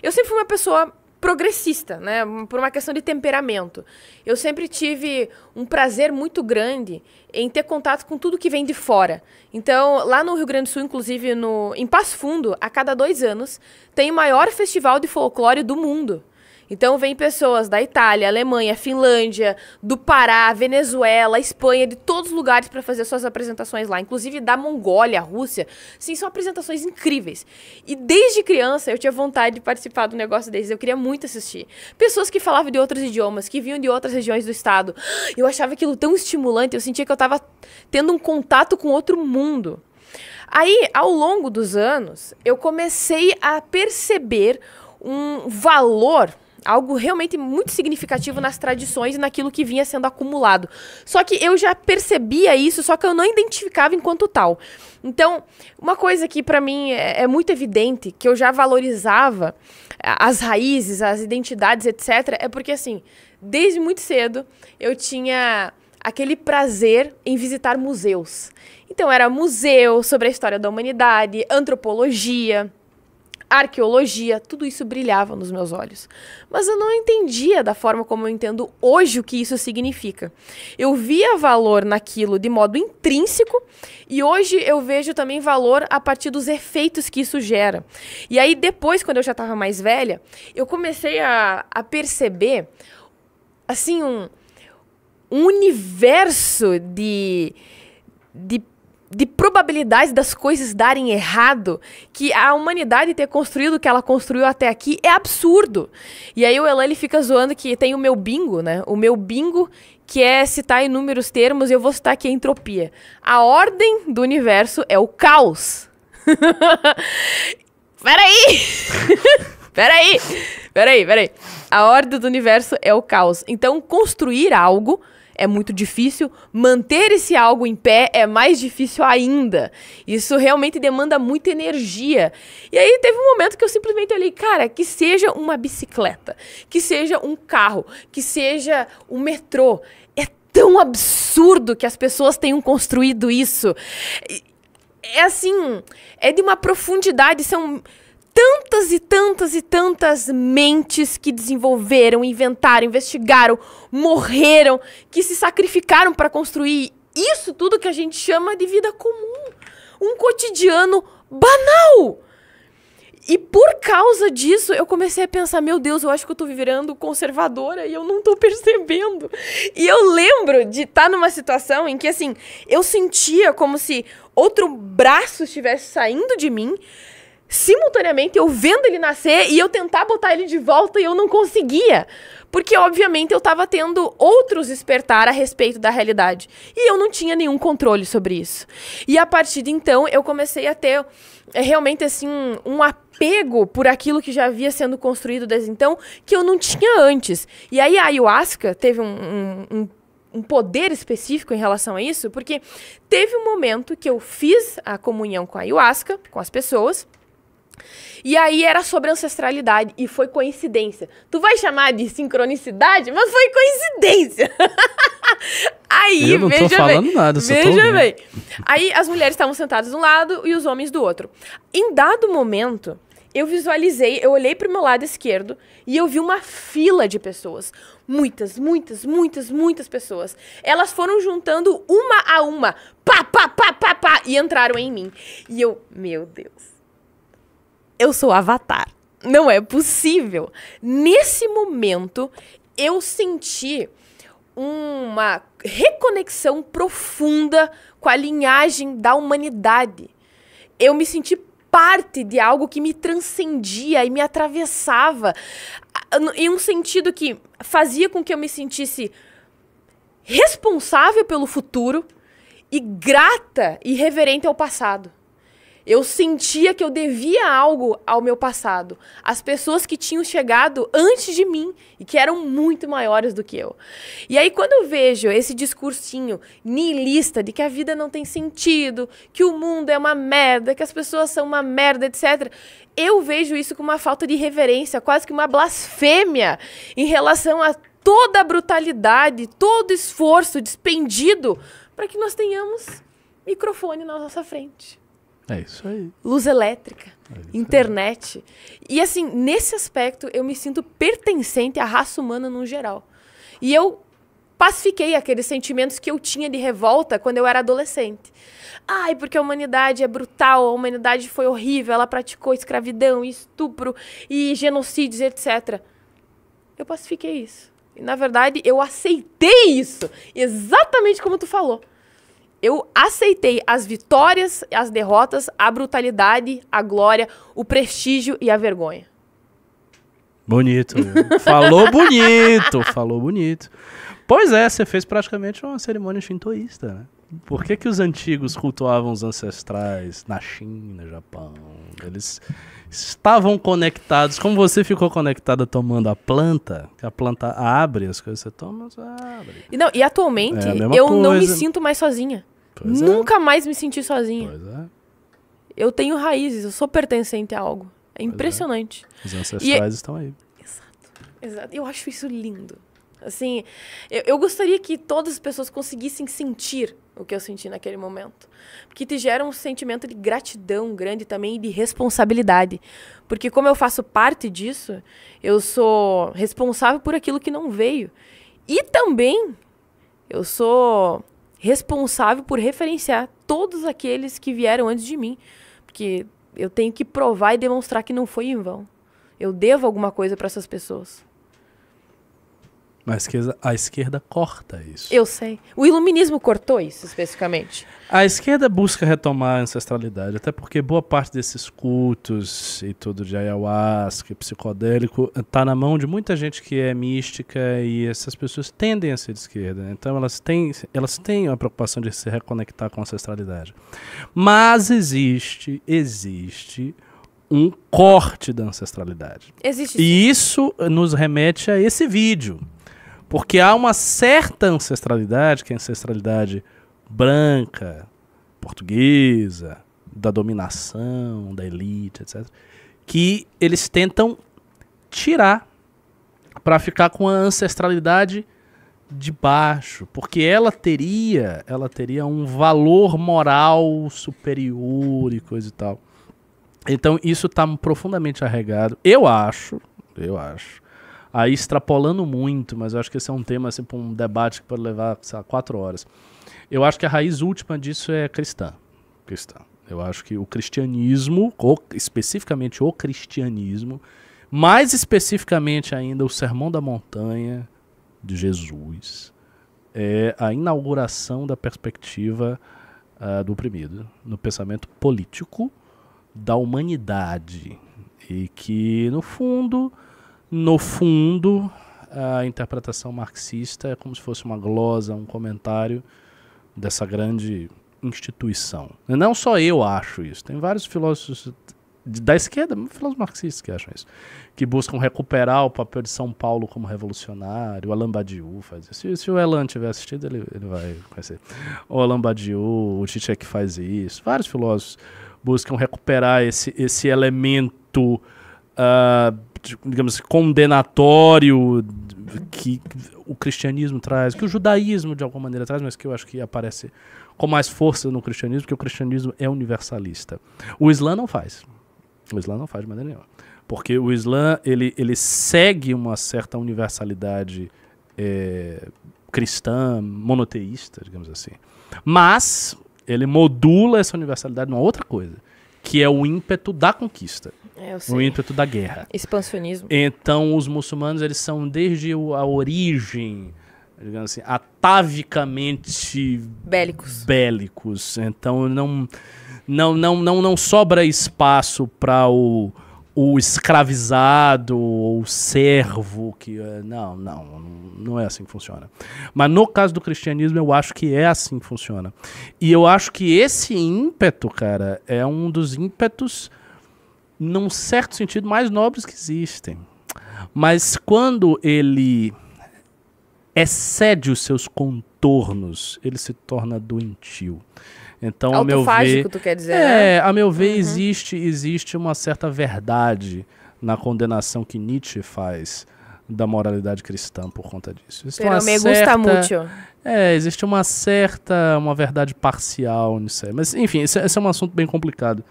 Eu sempre fui uma pessoa progressista, né? Por uma questão de temperamento. Eu sempre tive um prazer muito grande em ter contato com tudo que vem de fora. Então, lá no Rio Grande do Sul, inclusive em Passo Fundo, a cada 2 anos, tem o maior festival de folclore do mundo. Então, vem pessoas da Itália, Alemanha, Finlândia, do Pará, Venezuela, Espanha, de todos os lugares para fazer suas apresentações lá. Inclusive da Mongólia, Rússia. Sim, são apresentações incríveis. E desde criança eu tinha vontade de participar do negócio desses. Eu queria muito assistir. Pessoas que falavam de outros idiomas, que vinham de outras regiões do estado. Eu achava aquilo tão estimulante. Eu sentia que eu estava tendo um contato com outro mundo. Aí, ao longo dos anos, eu comecei a perceber um valor, algo realmente muito significativo nas tradições e naquilo que vinha sendo acumulado. Só que eu já percebia isso, só que eu não identificava enquanto tal. Então, uma coisa que para mim é muito evidente, que eu já valorizava as raízes, as identidades, etc., é porque, assim, desde muito cedo eu tinha aquele prazer em visitar museus. Então, era museu sobre a história da humanidade, antropologia, arqueologia, tudo isso brilhava nos meus olhos. Mas eu não entendia da forma como eu entendo hoje o que isso significa. Eu via valor naquilo de modo intrínseco e hoje eu vejo também valor a partir dos efeitos que isso gera. E aí depois, quando eu já estava mais velha, eu comecei a perceber assim, um universo de probabilidades das coisas darem errado, que a humanidade ter construído o que ela construiu até aqui é absurdo. E aí o Elan, ele fica zoando que tem o meu bingo, né? O meu bingo, que é citar inúmeros termos, e eu vou citar aqui a entropia. A ordem do universo é o caos. Peraí. A ordem do universo é o caos. Então, construir algo é muito difícil, manter esse algo em pé é mais difícil ainda. Isso realmente demanda muita energia. E aí teve um momento que eu simplesmente olhei, cara, que seja uma bicicleta, que seja um carro, que seja um metrô. É tão absurdo que as pessoas tenham construído isso. É assim, é de uma profundidade, são tantas e tantas e tantas mentes que desenvolveram, inventaram, investigaram, morreram, que se sacrificaram para construir isso tudo que a gente chama de vida comum. Um cotidiano banal. E por causa disso, eu comecei a pensar, meu Deus, eu acho que eu tô virando conservadora e eu não tô percebendo. E eu lembro de estar numa situação em que, assim, eu sentia como se outro braço estivesse saindo de mim, simultaneamente eu vendo ele nascer e eu tentar botar ele de volta e eu não conseguia. Porque, obviamente, eu estava tendo outros despertar a respeito da realidade. E eu não tinha nenhum controle sobre isso. E a partir de então, eu comecei a ter realmente assim um apego por aquilo que já havia sendo construído desde então, que eu não tinha antes. E aí a ayahuasca teve um poder específico em relação a isso, porque teve um momento que eu fiz a comunhão com a ayahuasca, com as pessoas, e aí era sobre ancestralidade, e foi coincidência. Tu vai chamar de sincronicidade, mas foi coincidência. Aí, eu não tô falando nada, só tô veja bem. Aí as mulheres estavam sentadas de um lado e os homens do outro. Em dado momento, eu visualizei, eu olhei pro meu lado esquerdo e eu vi uma fila de pessoas. Muitas pessoas. Elas foram juntando uma a uma, pá, e entraram em mim. E eu, meu Deus. Eu sou Avatar. Não é possível. Nesse momento, eu senti uma reconexão profunda com a linhagem da humanidade. Eu me senti parte de algo que me transcendia e me atravessava em um sentido que fazia com que eu me sentisse responsável pelo futuro e grata e reverente ao passado. Eu sentia que eu devia algo ao meu passado, às pessoas que tinham chegado antes de mim e que eram muito maiores do que eu. E aí quando eu vejo esse discursinho nihilista de que a vida não tem sentido, que o mundo é uma merda, que as pessoas são uma merda, etc., eu vejo isso com uma falta de reverência, quase que uma blasfêmia em relação a toda a brutalidade, todo o esforço despendido para que nós tenhamos microfone na nossa frente. É isso aí. Luz elétrica, internet. E assim, nesse aspecto, eu me sinto pertencente à raça humana no geral. E eu pacifiquei aqueles sentimentos que eu tinha de revolta quando eu era adolescente. Ai, porque a humanidade é brutal, a humanidade foi horrível, ela praticou escravidão, estupro e genocídios, etc. Eu pacifiquei isso. E, na verdade, eu aceitei isso, exatamente como tu falou. Eu aceitei as vitórias, as derrotas, a brutalidade, a glória, o prestígio e a vergonha. Bonito. Falou bonito, falou bonito. Pois é, você fez praticamente uma cerimônia shintoísta, né? Por que os antigos cultuavam os ancestrais na China, no Japão? Eles estavam conectados. Como você ficou conectada tomando a planta, que a planta abre, as coisas você toma, você abre. E atualmente, eu não me sinto mais sozinha. Nunca mais me senti sozinha. Pois é. Eu tenho raízes, eu sou pertencente a algo. É impressionante. Os ancestrais estão aí. Exato. Eu acho isso lindo. Assim, eu gostaria que todas as pessoas conseguissem sentir o que eu senti naquele momento. Porque te gera um sentimento de gratidão grande também e de responsabilidade. Porque como eu faço parte disso, eu sou responsável por aquilo que não veio. E também eu sou responsável por referenciar todos aqueles que vieram antes de mim. Porque eu tenho que provar e demonstrar que não foi em vão. Eu devo alguma coisa para essas pessoas. Mas a esquerda corta isso. Eu sei. O iluminismo cortou isso, especificamente. A esquerda busca retomar a ancestralidade, até porque boa parte desses cultos e tudo de ayahuasca, psicodélico, está na mão de muita gente que é mística e essas pessoas tendem a ser de esquerda. Então elas têm a preocupação de se reconectar com a ancestralidade. Mas existe um corte da ancestralidade. Existe sim. E isso nos remete a esse vídeo. Porque há uma certa ancestralidade, que é a ancestralidade branca, portuguesa, da dominação, da elite, etc., que eles tentam tirar para ficar com a ancestralidade de baixo, porque ela teria um valor moral superior e coisa e tal. Então isso está profundamente arraigado. Eu acho, aí extrapolando muito, mas eu acho que esse é um tema assim, para um debate que pode levar 4 horas. Eu acho que a raiz última disso é cristã. Eu acho que o cristianismo, especificamente o cristianismo, mais especificamente ainda o Sermão da Montanha de Jesus, é a inauguração da perspectiva do oprimido no pensamento político da humanidade. E que, no fundo, a interpretação marxista é como se fosse uma glosa, um comentário dessa grande instituição. Não só eu acho isso, tem vários filósofos da esquerda, filósofos marxistas que acham isso, que buscam recuperar o papel de São Paulo como revolucionário. O Alain Badiou faz isso. Se o Elan tiver assistido, ele vai conhecer. O Alain Badiou, o Zizek faz isso. Vários filósofos buscam recuperar esse elemento digamos, condenatório que o cristianismo traz, que o judaísmo de alguma maneira traz, mas que eu acho que aparece com mais força no cristianismo, porque o cristianismo é universalista. O Islã não faz. O Islã não faz de maneira nenhuma. Porque o Islã, ele segue uma certa universalidade cristã, monoteísta, digamos assim. Mas ele modula essa universalidade numa outra coisa, que é o ímpeto da conquista. O ímpeto da guerra. Expansionismo. Então, os muçulmanos, eles são desde a origem, digamos assim, atavicamente bélicos. Então, não sobra espaço para o escravizado ou o servo. Não é assim que funciona. Mas no caso do cristianismo, eu acho que é assim que funciona. E eu acho que esse ímpeto, cara, é um dos ímpetos, num certo sentido, mais nobres que existem. Mas quando ele excede os seus contornos, ele se torna doentio. Então, a meu ver, tu quer dizer, né? A meu ver, existe uma certa verdade na condenação que Nietzsche faz da moralidade cristã por conta disso. Existe Pero uma me gusta mucho. existe uma verdade parcial nisso aí. Mas, enfim, esse é um assunto bem complicado.